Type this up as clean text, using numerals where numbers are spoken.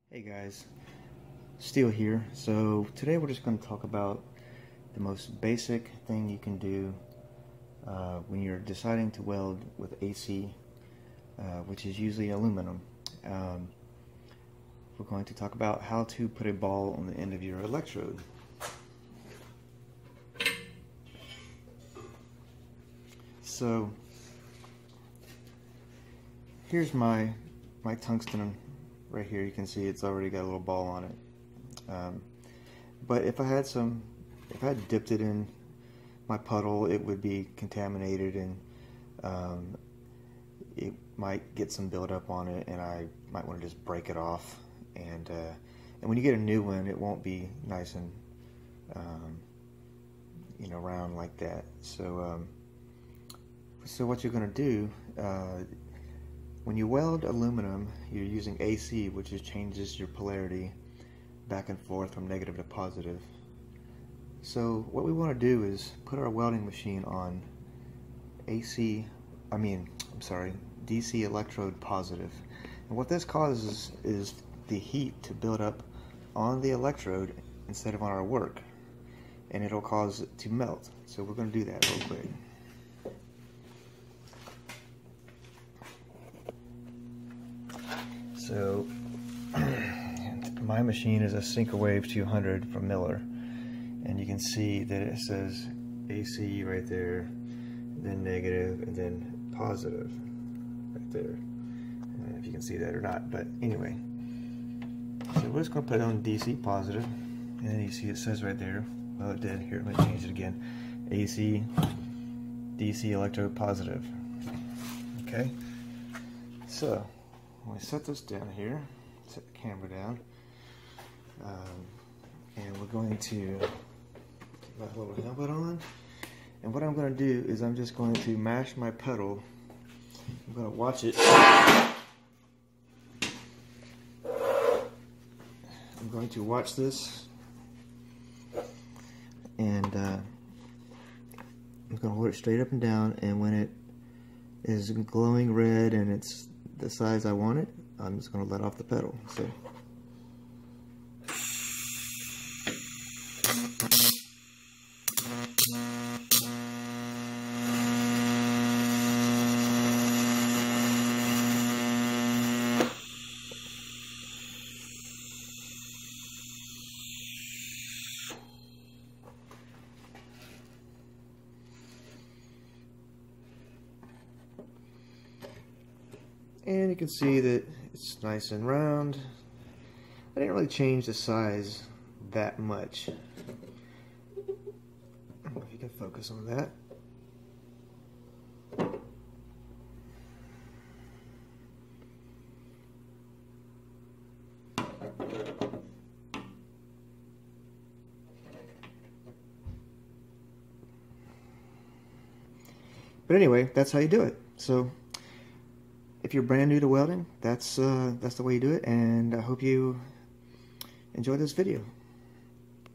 Hey guys, Steel here. So today we're just going to talk about the most basic thing you can do when you're deciding to weld with AC, which is usually aluminum. We're going to talk about how to put a ball on the end of your electrode. So here's my tungsten right here. You can see it's already got a little ball on it. But if I had dipped it in my puddle, it would be contaminated and it might get some buildup on it, and I might want to just break it off. And when you get a new one, it won't be nice and round like that. So what you're going to do, when you weld aluminum, you're using AC, which changes your polarity back and forth from negative to positive. So what we want to do is put our welding machine on DC electrode positive. And what this causes is the heat to build up on the electrode instead of on our work, and it'll cause it to melt. So we're going to do that real quick. So my machine is a Syncrowave 200 from Miller, and you can see that it says AC right there, then negative, and then positive right there. I don't know if you can see that or not, but anyway. So we're just going to put it on DC positive, and then you see it says right there, well it did, here let me change it again, AC DC electrode positive. Okay, so I'm going to set this down here, set the camera down, and we're going to put my little helmet on. And what I'm going to do is I'm just going to mash my pedal. I'm going to watch it. I'm going to watch this, and I'm going to hold it straight up and down, and when it is glowing red and it's the size I want it, I'm just going to let off the pedal. So and you can see that it's nice and round. I didn't really change the size that much. I don't know if you can focus on that. But anyway, that's how you do it. So if you're brand new to welding, that's the way you do it, and I hope you enjoy this video.